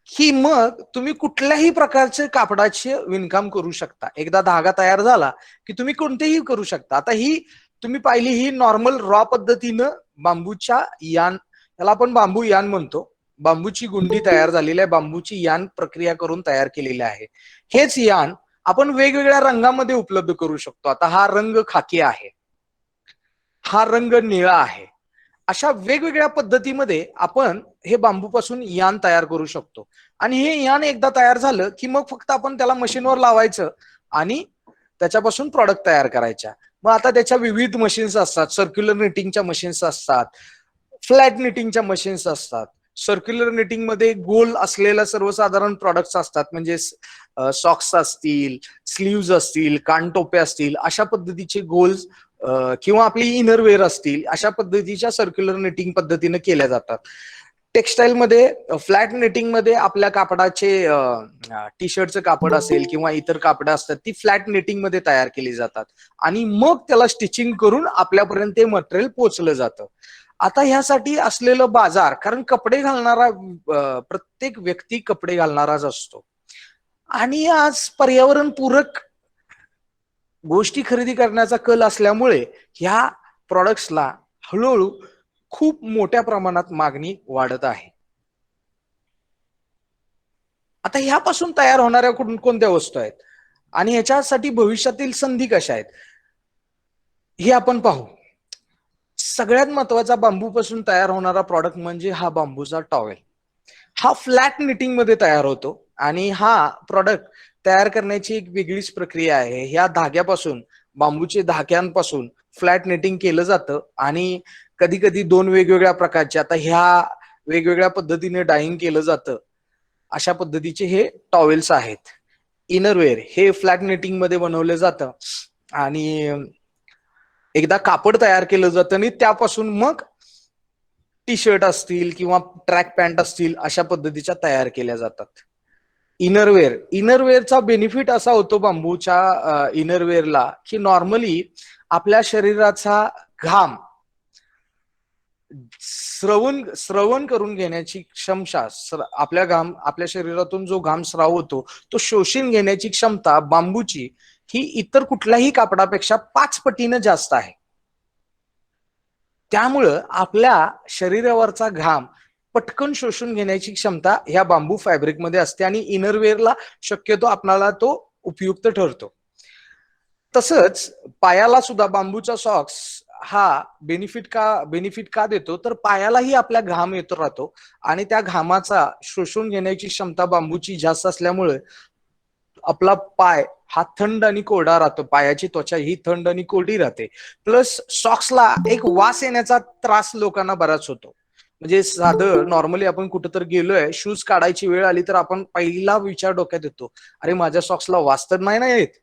की मग तुम्ही कुठल्याही प्रकारचे कापडाचे विणकाम करू शकता. एकदा धागा तयार झाला की तुम्ही कोणतेही करू शकता. आता ही तुम्ही पाहिली ही नॉर्मल रॉ पद्धतीनं बांबूच्या यान, त्याला आपण बांबू यान म्हणतो, बांबूची गुंडी तयार झालेली आहे, बांबूची यान प्रक्रिया करून तयार केलेली आहे. हेच यान आपण वेगवेगळ्या रंगामध्ये उपलब्ध करू शकतो. आता हा रंग खाकी आहे, हा रंग निळा आहे. अशा वेगवेगळ्या पद्धतीमध्ये आपण हे बांबूपासून यान तयार करू शकतो आणि हे यान एकदा तयार झालं की मग फक्त आपण त्याला मशीनवर लावायचं आणि त्याच्यापासून प्रॉडक्ट तयार करायच्या. मग आता त्याच्या विविध मशीन्स असतात. सर्क्युलर निटिंगच्या मशीन्स असतात, फ्लॅट निटिंगच्या मशीन्स असतात. सर्क्युलर निटिंग मध्ये गोल असलेल्या सर्वसाधारण प्रॉडक्ट्स असतात, म्हणजे सॉक्स असतील, स्लीव्ज असतील, कानटोपे असतील, अशा पद्धतीचे गोल्स किंवा आपली इनरवेअर असतील, अशा पद्धतीच्या सर्क्युलर निटिंग पद्धतीने केल्या जातात. टेक्सटाईल मध्ये फ्लॅट निटिंग मध्ये आपल्या कापडाचे टी शर्टचं कापड असेल किंवा इतर कापड असतात ती फ्लॅट निटिंग मध्ये तयार केली जातात आणि मग त्याला स्टिचिंग करून आपल्यापर्यंत ते मटेरियल पोहोचलं जातं. आता ह्यासाठी असलेलं बाजार, कारण कपडे घालणारा प्रत्येक व्यक्ती कपडे घालणाराच असतो आणि आज पर्यावरण पूरक गोष्टी खरेदी करण्याचा कल असल्यामुळे ह्या प्रॉडक्ट्सला हळूहळू खूप मोठ्या प्रमाणात मागणी वाढत आहे. आता ह्यापासून तयार होणाऱ्या कोणत्या वस्तू आहेत आणि ह्याच्यासाठी भविष्यातील संधी कशा आहेत हे आपण पाहू. सगळ्यात महत्वाचा बांबूपासून तयार होणारा प्रॉडक्ट म्हणजे हा बांबूचा टॉवेल. हा फ्लॅट निटिंग मध्ये तयार होतो आणि हा प्रॉडक्ट तयार करण्याची एक वेगळीच प्रक्रिया आहे. ह्या धाग्यापासून, बांबूचे धाग्यांपासून फ्लॅट निटिंग केलं जातं आणि कधी कधी 2 वेगवेगळ्या प्रकारचे, आता ह्या वेगवेगळ्या पद्धतीने डाईंग केलं जातं. अशा पद्धतीचे हे टॉवेल्स आहेत. इनरवेअर हे फ्लॅट निटिंग मध्ये बनवलं जातं आणि एकदा कापड तयार केलं जातं आणि त्यापासून मग टी शर्ट असतील किंवा ट्रॅक पॅन्ट असतील अशा पद्धतीच्या तयार केल्या जातात. इनरवेअरचा बेनिफिट असा होतो बांबूच्या इनरवेअरला की नॉर्मली आपल्या शरीराचा घाम श्रवण करून घेण्याची क्षमता, आपल्या शरीरातून जो घाम स्राव होतो तो शोषून घेण्याची क्षमता बांबूची ही इतर कुठल्याही कापडापेक्षा 5 पटीनं जास्त आहे. त्यामुळं आपल्या शरीरावरचा घाम पटकन शोषून घेण्याची क्षमता ह्या बांबू फॅब्रिकमध्ये असते आणि इनरवेअरला शक्यतो आपल्याला तो उपयुक्त ठरतो. तसंच पायाला सुद्धा बांबूचा सॉक्स हा बेनिफिट का देतो, तर पायालाही आपल्या घाम येतो राहतो आणि त्या घामाचा शोषून घेण्याची क्षमता बांबूची जास्त असल्यामुळे आपला पाय हा थंड आणि कोरडा राहतो, पायाची त्वचा ही थंड आणि कोरडी राहते. प्लस सॉक्सला एक वास येण्याचा त्रास लोकांना बराच होतो. म्हणजे साधं नॉर्मली आपण कुठेतरी गेलोय, शूज काढायची वेळ आली तर आपण पहिला विचार डोक्यात येतो, अरे माझ्या सॉक्सला वास तर नाही ना येत.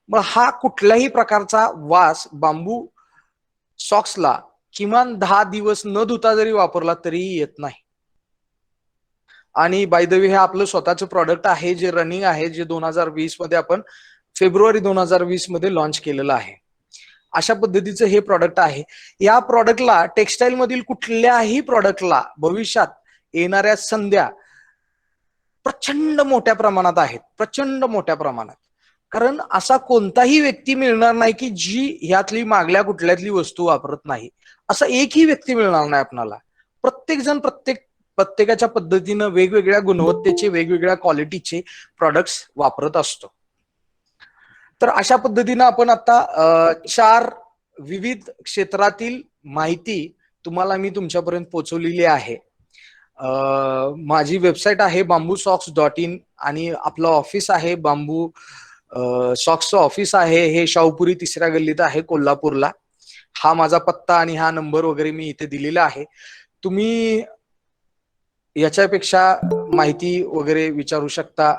मग हा कुठल्याही प्रकारचा वास बांबू सॉक्सला किमान 10 दिवस न धुता जरी वापरला तरीही येत नाही. आणि बाय द वे हे आपलं स्वतःचं प्रॉडक्ट आहे, जे रनिंग आहे, जे 2020 मध्ये आपण फेब्रुवारी 2020 मध्ये लॉन्च केलेलं आहे. अशा पद्धतीचं हे प्रॉडक्ट आहे. या प्रॉडक्टला टेक्सटाईल मधील कुठल्याही प्रॉडक्टला भविष्यात येणाऱ्या संध्या प्रचंड मोठ्या प्रमाणात आहेत, प्रचंड मोठ्या प्रमाणात. कारण असा कोणताही व्यक्ती मिळणार नाही की जी ह्यातली मागल्या कुठल्यातली वस्तू वापरत नाही. असा एकही व्यक्ती मिळणार नाही आपल्याला. प्रत्येक जण प्रत्येकाच्या पद्धतीनं वेगवेगळ्या गुणवत्तेचे, वेगवेगळ्या क्वालिटीचे प्रॉडक्ट्स वापरत असतो. तर अशा पद्धतीनं आपण आता 4 विविध क्षेत्रातील माहिती तुम्हाला मी तुमच्यापर्यंत पोहोचवलेली आहे. माझी वेबसाईट आहे bambusocks.in आणि आपलं ऑफिस आहे बांबू सॉक्सचं ऑफिस आहे, हे शाहूपुरी 3ऱ्या गल्लीत आहे कोल्हापूरला. हा माझा पत्ता आणि हा नंबर वगैरे मी इथे दिलेला आहे. तुम्ही याच्यापेक्षा माहिती वगैरे विचारू शकता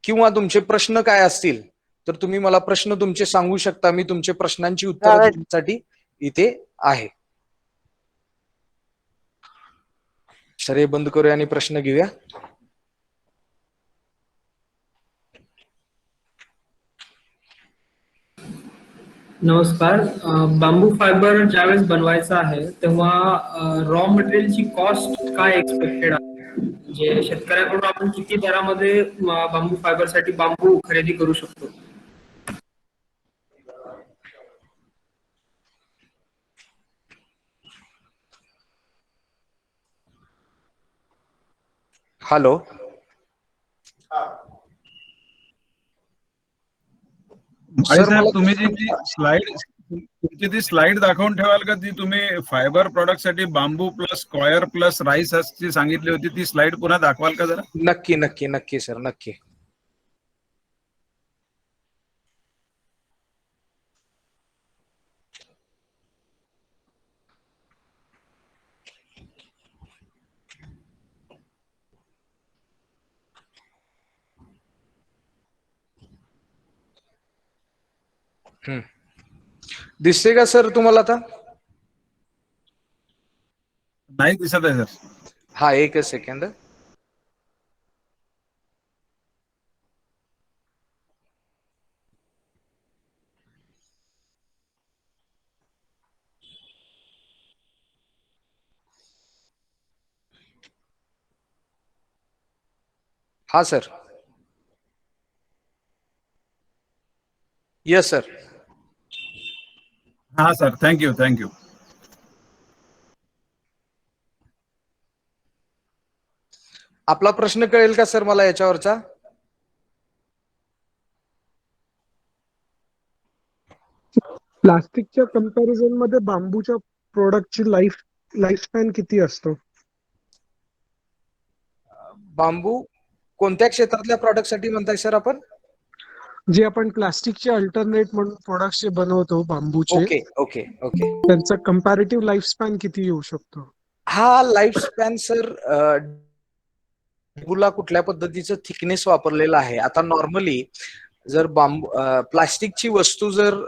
किंवा तुमचे प्रश्न काय असतील तर तुम्ही मला प्रश्न तुमचे सांगू शकता. मी तुमच्या प्रश्नांची उत्तरं देण्यासाठी इथे आहे. सर हे बंद करूया आणि प्रश्न घेऊया. नमस्कार. बांबू फायबर ज्यावेळेस बनवायचं आहे तेव्हा रॉ मटेरियलची कॉस्ट काय एक्सपेक्टेड आहे, म्हणजे शेतकऱ्याकडून आपण किती दरामध्ये बांबू फायबर साठी बांबू खरेदी करू शकतो? हॅलो. सर तुम्ही तुमची ती स्लाइड दाखवून ठेवाल का, ती तुम्ही फायबर प्रोडक्ट साठी बांबू प्लस कॉयर प्लस राईस ची सांगितली होती, ती स्लाइड पुन्हा दाखवाल का जरा? नक्की नक्की नक्की सर, नक्की. दिसते का सर तुम्हाला आता? नाही दिसत आहे सर. हा, एकच सेकंड. हा सर. Yes sir. हा सर, थँक्यू थँक्यू. आपला प्रश्न कळेल का सर मला याच्यावरचा? प्लास्टिकच्या कंपॅरिझन मध्ये बांबूच्या प्रोडक्टची लाईफ किती असतो? बांबू कोणत्या क्षेत्रातल्या प्रॉडक्ट साठी म्हणताय सर आपण? जे आपण प्लास्टिकचे अल्टरनेट म्हणून प्रोडक्ट्स जे बनवतो बांबूचे, ओके ओके ओके. त्यांचा कंपॅरेटिव्ह लाईफ स्पॅन किती येऊ शकतो? हा लाईफ स्पॅन सर बांबूला कुठल्या पद्धतीचं थिकनेस वापरलेलं आहे. आता नॉर्मली जर प्लास्टिकची वस्तू जर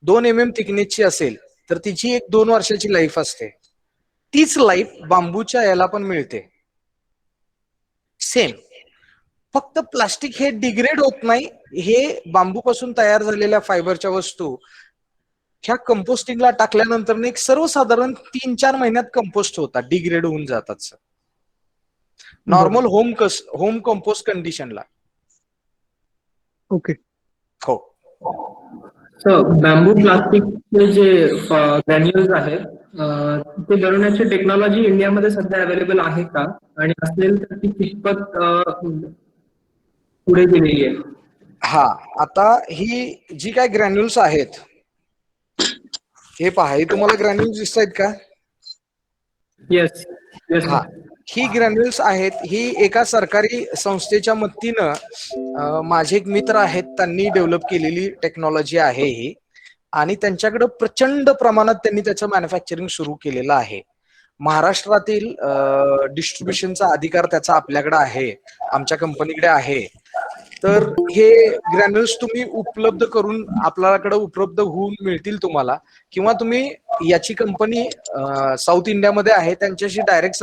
2 mm थिकनेसची असेल तर तिची एक 2 वर्षाची लाईफ असते. तीच लाईफ बांबूच्या याला पण मिळते सेम. फक्त प्लास्टिक हे डिग्रेड होत नाही. हे बांबूपासून तयार झालेल्या फायबरच्या वस्तू ह्या कंपोस्टिंगला टाकल्यानंतर एक सर्वसाधारण 3-4 महिन्यात कंपोस्ट होतात, डिग्रेड होऊन जातात सर, नॉर्मल होम कंपोस्ट कंडिशनला. ओके. हो. बॅम्बू प्लास्टिकचे जे ग्रॅन्युल्स आहेत ते बनवण्याची टेक्नॉलॉजी इंडियामध्ये सध्या अवेलेबल आहे का, आणि असेल तर ती कितपत पुढे गेलेली आहे? हा, आता ही जी काय ग्रॅन्युल्स आहेत, हे पहा, हे तुम्हाला ग्रॅन्युल्स दिसत आहेत का? येस. हा, ही ग्रॅन्युल्स आहेत, ही एका सरकारी संस्थेच्या मदतीनं माझे एक मित्र आहेत त्यांनी डेव्हलप केलेली टेक्नॉलॉजी आहे ही, आणि त्यांच्याकडे प्रचंड प्रमाणात त्यांनी त्याचं मॅन्युफॅक्चरिंग सुरू केलेलं आहे. महाराष्ट्रातील डिस्ट्रीब्युशनचा अधिकार त्याचा आपल्याकडे आहे, आमच्या कंपनीकडे आहे. तर हे ग्रॅन्युल्स तुम्ही उपलब्ध करून आपल्याकडे उपलब्ध होऊन मिळतील तुम्हाला, किंवा तुम्ही याची कंपनी साऊथ इंडियामध्ये आहे त्यांच्याशी डायरेक्ट